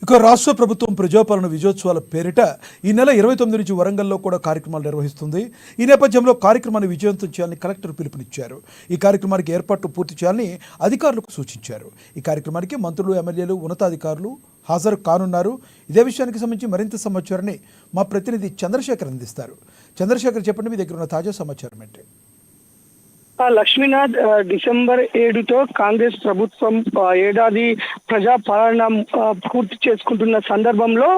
ఇక రాష్ట్ర ప్రభుత్వం ప్రజాపాలన విజయోత్సవాల పేరిట ఈ నెల 29 నుంచి వరంగల్లో కూడా కార్యక్రమాలు నిర్వహిస్తుంది. ఈ నేపథ్యంలో కార్యక్రమాన్ని విజయవంతం చేయాలని కలెక్టర్ పిలుపునిచ్చారు. ఈ కార్యక్రమానికి ఏర్పాట్లు పూర్తి చేయాలని అధికారులకు సూచించారు. ఈ కార్యక్రమానికి మంత్రులు, ఎమ్మెల్యేలు, ఉన్నతాధికారులు హాజరు కానున్నారు. ఇదే విషయానికి సంబంధించి మరింత సమాచారాన్ని మా ప్రతినిధి చంద్రశేఖర్ అందిస్తారు. చంద్రశేఖర్, చెప్పండి, మీ దగ్గర ఉన్న తాజా సమాచారం ఏంటి? లక్ష్మీనాథ్, డిసెంబర్ 7తో కాంగ్రెస్ ప్రభుత్వం ఏడాది ప్రజాపాలన పూర్తి చేసుకుంటున్న సందర్భంలో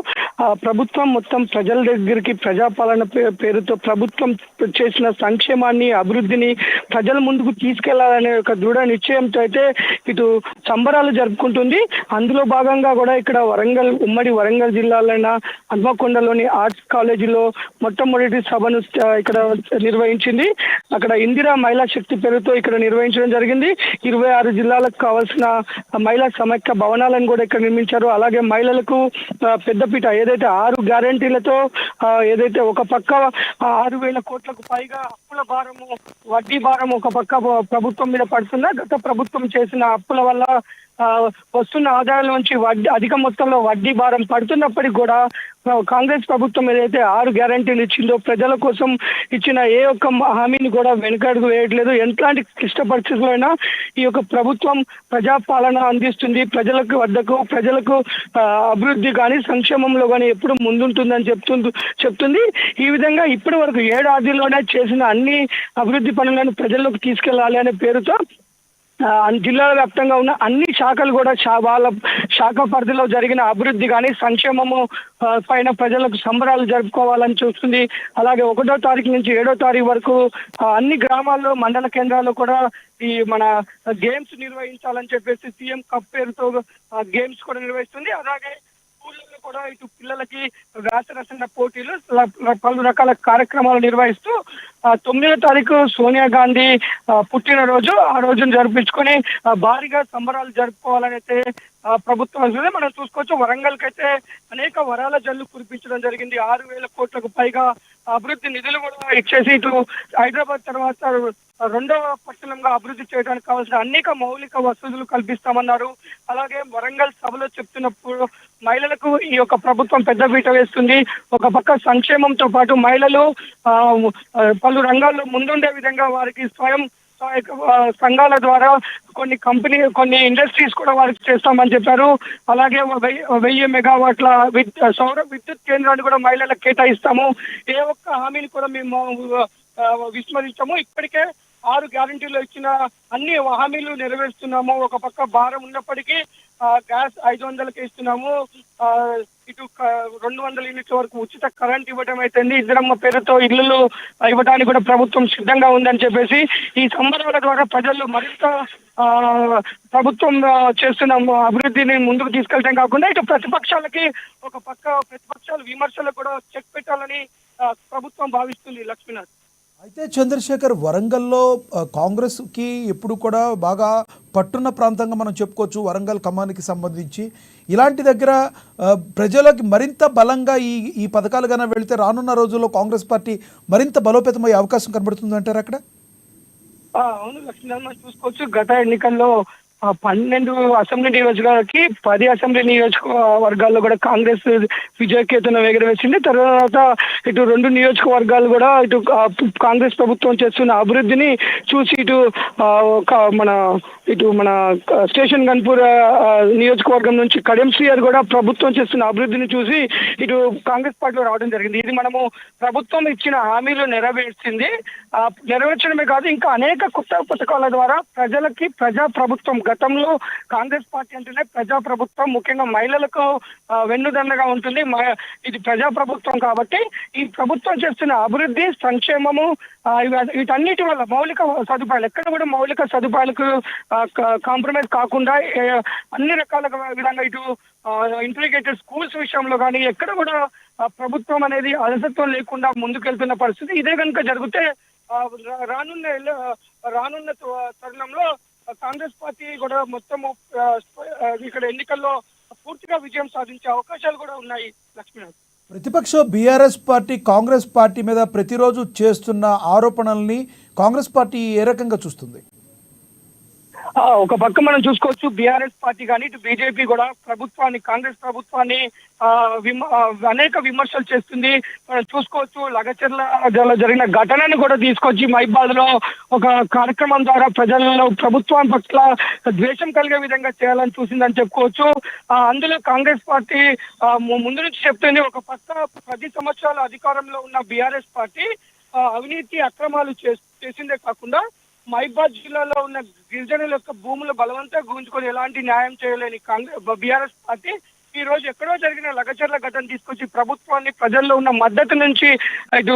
ప్రభుత్వం మొత్తం ప్రజల దగ్గరికి ప్రజాపాలన పేరుతో ప్రభుత్వం చేసిన సంక్షేమాన్ని, అభివృద్ధిని ప్రజల ముందుకు తీసుకెళ్లాలనే ఒక దృఢ నిశ్చయంతో అయితే ఇటు సంబరాలు జరుపుకుంటుంది. అందులో భాగంగా కూడా ఇక్కడ ఉమ్మడి వరంగల్ జిల్లాలోని హన్మకొండలోని ఆర్ట్స్ కాలేజీలో మొట్టమొదటి సభను ఇక్కడ నిర్వహించింది. అక్కడ ఇందిరా మహిళా శక్తి పేరుతో ఇక్కడ నిర్వహించడం జరిగింది. 26 జిల్లాలకు కావాల్సిన మహిళా సమైక్య భవనాలను కూడా ఇక్కడ నిర్మించారు. అలాగే మహిళలకు పెద్దపీట ఏదైతే 6 గ్యారంటీలతో ఏదైతే ఒక పక్క 6,000 కోట్లకు పైగా అప్పుల భారము, వడ్డీ భారం ఒక పక్క ప్రభుత్వం మీద పడుతుందా, గత ప్రభుత్వం చేసిన అప్పుల వల్ల వస్తున్న ఆదాయాల నుంచి అధిక మొత్తంలో వడ్డీ భారం పడుతున్నప్పటికీ కూడా కాంగ్రెస్ ప్రభుత్వం ఏదైతే 6 గ్యారంటీలు ఇచ్చిందో ప్రజల కోసం ఇచ్చిన ఏ ఒక్క హామీని కూడా వెనుకడుగు వేయట్లేదు. ఎట్లాంటి క్లిష్ట పరిస్థితుల్లో అయినా ఈ యొక్క ప్రభుత్వం ప్రజాపాలన అందిస్తుంది. ప్రజలకు అభివృద్ధి కానీ సంక్షేమంలో కానీ ఎప్పుడు ముందుంటుందని చెప్తుంది. ఈ విధంగా ఇప్పటి వరకు 7 ఏడాదిలోనే చేసిన అన్ని అభివృద్ధి పనులను ప్రజల్లోకి తీసుకెళ్లాలి అనే పేరుతో జిల్లాల వ్యాప్తంగా ఉన్న అన్ని శాఖలు కూడా వాళ్ళ శాఖ పరిధిలో జరిగిన అభివృద్ధి కానీ సంక్షేమము పైన ప్రజలకు సంబరాలు జరుపుకోవాలని చూస్తుంది. అలాగే 1వ తారీఖు నుంచి 7వ తారీఖు వరకు అన్ని గ్రామాల్లో, మండల కేంద్రాల్లో కూడా ఈ మన గేమ్స్ నిర్వహించాలని చెప్పేసి సీఎం కప్ పేరుతో గేమ్స్ కూడా నిర్వహిస్తుంది. అలాగే స్కూళ్ళలో కూడా ఇటు పిల్లలకి వ్యాసరచన పోటీలు, పలు రకాల కార్యక్రమాలు నిర్వహిస్తూ 9వ తారీఖు సోనియా గాంధీ పుట్టినరోజు, ఆ రోజును జరిపించుకొని భారీగా సంబరాలు జరుపుకోవాలని అయితే ప్రభుత్వం మనం చూసుకోవచ్చు. వరంగల్ కైతే అనేక వరాల జల్లు కురిపించడం జరిగింది. 6,000 కోట్లకు పైగా అభివృద్ధి నిధులు కూడా ఇచ్చేసి ఇటు హైదరాబాద్ తర్వాత 2వ పట్టణంగా అభివృద్ధి చేయడానికి కావాల్సిన అనేక మౌలిక వసతులు కల్పిస్తామన్నారు. అలాగే వరంగల్ సభలో చెప్తున్నప్పుడు మహిళలకు ఈ యొక్క ప్రభుత్వం పెద్దపీట వేస్తుంది. ఒక పక్క సంక్షేమంతో పాటు మహిళలు పలు రంగాల్లో ముందుండే విధంగా వారికి స్వయం సహాయక సంఘాల ద్వారా కొన్ని ఇండస్ట్రీస్ కూడా వారికి చేస్తామని చెప్పారు. అలాగే 1000 మెగావాట్ల సౌర విద్యుత్ కేంద్రాన్ని కూడా మహిళలకు కేటాయిస్తాము. ఏ ఒక్క హామీని కూడా మేము విస్మరించాము. ఇప్పటికే 6 గ్యారంటీలు ఇచ్చిన అన్ని హామీలు నెరవేరుస్తున్నాము. ఒక పక్క భారం ఉన్నప్పటికీ గ్యాస్ 500కి ఇస్తున్నాము. ఇటు 200 యూనిట్ల వరకు ఉచిత కరెంట్ ఇవ్వడం అయితే ఇందిరమ్మ పేరుతో ఇళ్లు ఇవ్వడానికి కూడా ప్రభుత్వం సిద్ధంగా ఉందని చెప్పేసి ఈ సంబరాల ద్వారా ప్రజలు మరింత ప్రభుత్వం చేస్తున్న అభివృద్ధిని ముందుకు తీసుకెళ్ళడం కాకుండా ఇటు ప్రతిపక్షాలు విమర్శలకు కూడా చెక్ పెట్టాలని ప్రభుత్వం భావిస్తుంది. లక్ష్మీనాథ్, అయితే చంద్రశేఖర్, వరంగల్లో కాంగ్రెస్కి ఎప్పుడు కూడా బాగా పట్టున్న ప్రాంతంగా మనం చెప్పుకోవచ్చు. వరంగల్ ఖమ్మానికి సంబంధించి ఇలాంటి దగ్గర ప్రజలకి మరింత బలంగా ఈ పథకాలు కన్నా వెళితే రానున్న రోజుల్లో కాంగ్రెస్ పార్టీ మరింత బలోపేతమయ్యే అవకాశం కనబడుతుంది అంటారు అక్కడ? అవును లక్ష్మీనాథ్, మనం చూసుకోవచ్చు. గత ఎన్నికల్లో 12 అసెంబ్లీ నియోజకవర్గాలకి 10 అసెంబ్లీ నియోజకవర్గాల్లో కూడా కాంగ్రెస్ విజయకేతనం ఎగురవేసింది. తర్వాత ఇటు 2 నియోజకవర్గాలు కూడా ఇటు కాంగ్రెస్ ప్రభుత్వం చేస్తున్న అభివృద్ధిని చూసి మన స్టేషన్ గన్పూర్ నియోజకవర్గం నుంచి కడియం శ్రీహరి కూడా ప్రభుత్వం చేస్తున్న అభివృద్ధిని చూసి ఇటు కాంగ్రెస్ పార్టీలో రావడం జరిగింది. ఇది మనము ప్రభుత్వం ఇచ్చిన హామీలు నెరవేర్చడమే కాదు, ఇంకా అనేక కొత్త పథకాల ద్వారా ప్రజలకి ప్రభుత్వం, గతంలో కాంగ్రెస్ పార్టీ అంటేనే ప్రజా ప్రభుత్వం, ముఖ్యంగా మహిళలకు వెన్నుదన్నగా ఉంటుంది. ఇది ప్రజా ప్రభుత్వం కాబట్టి ఈ ప్రభుత్వం చేస్తున్న అభివృద్ధి, సంక్షేమము వీటన్నిటి వల్ల మౌలిక సదుపాయాలు, ఎక్కడ కూడా మౌలిక సదుపాయాలకు కాంప్రమైజ్ కాకుండా అన్ని రకాల విధంగా ఇటు ఇంటిగ్రేటెడ్ స్కూల్స్ విషయంలో కానీ ఎక్కడ కూడా ప్రభుత్వం అనేది అలసత్వం లేకుండా ముందుకెళ్తున్న పరిస్థితి. ఇదే కనుక జరిగితే రానున్న తరుణంలో కాంగ్రెస్ పార్టీ కూడా మొత్తము ఇక్కడ ఎన్నికల్లో పూర్తిగా విజయం సాధించే అవకాశాలు కూడా ఉన్నాయి. లక్ష్మీనాథ్, ప్రతిపక్ష బీఆర్ఎస్ పార్టీ కాంగ్రెస్ పార్టీ మీద ప్రతిరోజు చేస్తున్న ఆరోపణల్ని కాంగ్రెస్ పార్టీ ఏ రకంగా చూస్తుంది? ఒక పక్క మనం చూసుకోవచ్చు బీఆర్ఎస్ పార్టీ కానీ ఇటు బీజేపీ కూడా ప్రభుత్వాన్ని కాంగ్రెస్ ప్రభుత్వాన్ని అనేక విమర్శలు చేస్తుంది. మనం చూసుకోవచ్చు లగచర్ల జరిగిన ఘటనను కూడా తీసుకొచ్చి మైబాద్ లో ఒక కార్యక్రమం ద్వారా ప్రజలలో ప్రభుత్వం పట్ల ద్వేషం కలిగే విధంగా చేయాలని చూసిందని చెప్పుకోవచ్చు. అందులో కాంగ్రెస్ పార్టీ ముందు నుంచి చెప్తుంది, ఒక పక్క 10 సంవత్సరాల అధికారంలో ఉన్న బీఆర్ఎస్ పార్టీ అవినీతి అక్రమాలు చేసిందే కాకుండా మైబాద్ జిల్లాలో ఉన్న గిరిజనుల యొక్క భూములు బలవంతంగా గుంజుకొని ఎలాంటి న్యాయం చేయలేని బీఆర్ఎస్ పార్టీ ఈ రోజు ఎక్కడో జరిగిన లగచర్ల ఘటన తీసుకొచ్చి ప్రభుత్వాన్ని ప్రజల్లో ఉన్న మద్దతు నుంచి ఇటు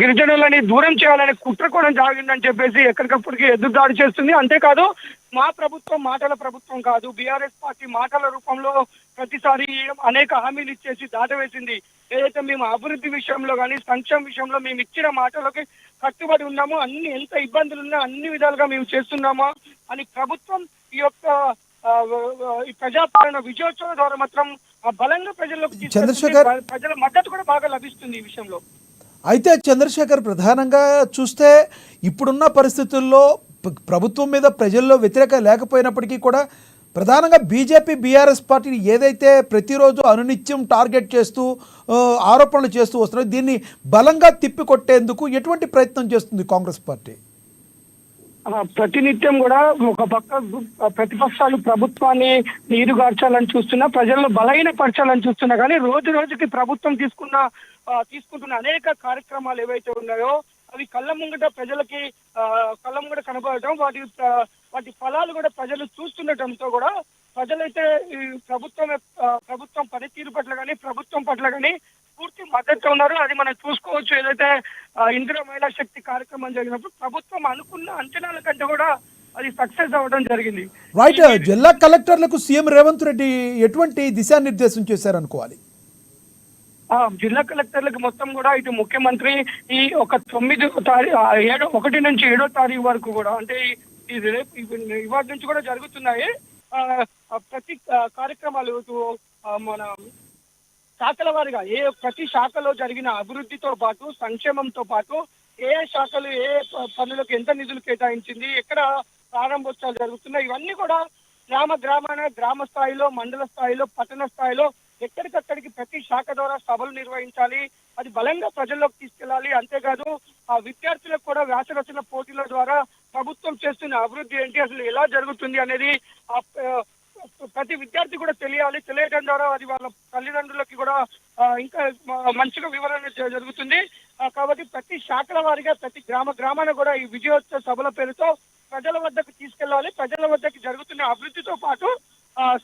గిరిజనులని దూరం చేయాలనే కుట్ర కూడా జాగిందని చెప్పేసి ఎక్కడికప్పటికి ఎదురుదాడి చేస్తుంది. అంతేకాదు మా ప్రభుత్వం మాటల ప్రభుత్వం కాదు, బీఆర్ఎస్ పార్టీ మాటల రూపంలో ప్రతిసారి అనేక హామీలు ఇచ్చేసి దాటవేసింది. ఏదైతే మేము అభివృద్ధి విషయంలో కానీ సంక్షేమ విషయంలో మేము ఇచ్చిన మాటలకి కట్టుబడి ఉన్నామో, ఎంత ఇబ్బందులు ఉన్నా అన్ని విధాలుగా మేము చేస్తున్నామో అని ప్రభుత్వం ఈ యొక్క ఈ ప్రజాపాలన విజయోత్సవం ద్వారా మాత్రం బలంగా ప్రజల్లోకి ప్రజల మద్దతు కూడా బాగా లభిస్తుంది ఈ విషయంలో. అయితే చంద్రశేఖర్, ప్రధానంగా చూస్తే ఇప్పుడున్న పరిస్థితుల్లో ప్రభుత్వం మీద ప్రజల్లో వ్యతిరేకత లేకపోయినప్పటికీ కూడా ప్రధానంగా బీజేపీ బీఆర్ఎస్ పార్టీని ఏదైతే ప్రతిరోజు అనునిత్యం టార్గెట్ చేస్తూ ఆరోపణలు చేస్తూ వస్తున్నారో దీన్ని బలంగా తిప్పికొట్టేందుకు ఎటువంటి ప్రయత్నం చేస్తుంది కాంగ్రెస్ పార్టీ? ప్రతినిత్యం కూడా ఒక పక్క ప్రతిపక్షాలు ప్రభుత్వాన్ని నీరుగార్చాలని చూస్తున్నా, ప్రజలను బలహీనపరచాలని చూస్తున్నా, కానీ రోజు రోజుకి ప్రభుత్వం తీసుకుంటున్న అనేక కార్యక్రమాలు ఏవైతే ఉన్నాయో అవి కళ్ళ ముంగట ప్రజలకి కళ్ళ ముంగట కనబడటం, వాటి ఫలాలు కూడా ప్రజలు చూస్తుండటంతో కూడా ప్రజలైతే ఈ ప్రభుత్వం పనితీరు పట్ల కానీ ప్రభుత్వం పట్ల కానీ పూర్తి మద్దతు ఉన్నారు. అది మనం చూసుకోవచ్చు. ఏదైతే ఇందిరా మహిళా శక్తి కార్యక్రమం జరిగినప్పుడు ప్రభుత్వం అనుకున్న అంచనాల కంటే కూడా అది సక్సెస్ అవ్వడం జరిగింది. రైట్. జిల్లా కలెక్టర్లకు సీఎం రేవంత్ రెడ్డి ఎటువంటి దిశానిర్దేశం చేశారనుకోవాలి? జిల్లా కలెక్టర్లకు మొత్తం కూడా ఇటు ముఖ్యమంత్రి ఈ ఒక 1 నుంచి 7వ తారీఖు వరకు కూడా, అంటే ఇది రేపు ఇవాటి నుంచి కూడా జరుగుతున్నాయి ప్రతి కార్యక్రమాలు మన శాఖల వారిగా ప్రతి శాఖలో జరిగిన అభివృద్ధితో పాటు సంక్షేమంతో పాటు ఏ శాఖలు ఏ పనులకు ఎంత నిధులు కేటాయించింది, ఎక్కడ ప్రారంభోత్సవాలు జరుగుతున్నాయి, ఇవన్నీ కూడా గ్రామ స్థాయిలో, మండల స్థాయిలో, పట్టణ స్థాయిలో ఎక్కడికక్కడికి ప్రతి శాఖ ద్వారా సభలు నిర్వహించాలి. అది బలంగా ప్రజల్లోకి తీసుకెళ్లాలి. అంతేకాదు ఆ విద్యార్థులకు కూడా వ్యాసరచన పోటీల ద్వారా ప్రభుత్వం చేస్తున్న అభివృద్ధి ఏంటి, అసలు ఎలా జరుగుతుంది అనేది ప్రతి విద్యార్థి కూడా తెలియడం ద్వారా అది వాళ్ళ తల్లిదండ్రులకి కూడా ఇంకా మంచిగా వివరణ జరుగుతుంది. కాబట్టి ప్రతి శాఖల వారిగా ప్రతి గ్రామాన కూడా ఈ విజయోత్సవ సభల పేరుతో ప్రజల వద్దకు తీసుకెళ్లాలి. ప్రజల వద్దకు జరుగుతున్న అభివృద్ధితో పాటు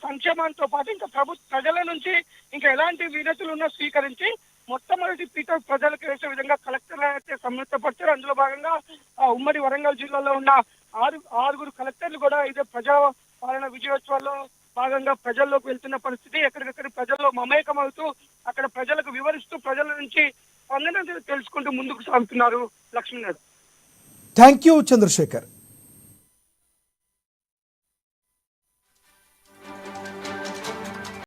సంక్షేమంతో పాటు ఇంకా ప్రజల నుంచి ఇంకా ఎలాంటి వినతులు ఉన్నా స్వీకరించి మొట్టమొదటి పీఠ ప్రజలకు వేసే విధంగా కలెక్టర్లు అయితే సంయుక్తపరిచారు. అందులో భాగంగా ఉమ్మడి వరంగల్ జిల్లాలో ఉన్న 6 కలెక్టర్లు కూడా ఇదే ప్రజా పాలన విజయోత్సవాల్లో భాగంగా ప్రజల్లోకి వెళ్తున్న పరిస్థితి. ఎక్కడికక్కడ ప్రజల్లో మమేకం అవుతూ అక్కడ ప్రజలకు వివరిస్తూ ప్రజల నుంచి స్పందన తెలుసుకుంటూ ముందుకు సాగుతున్నారు. లక్ష్మీనాథ్. Thank you Chandrasekhar.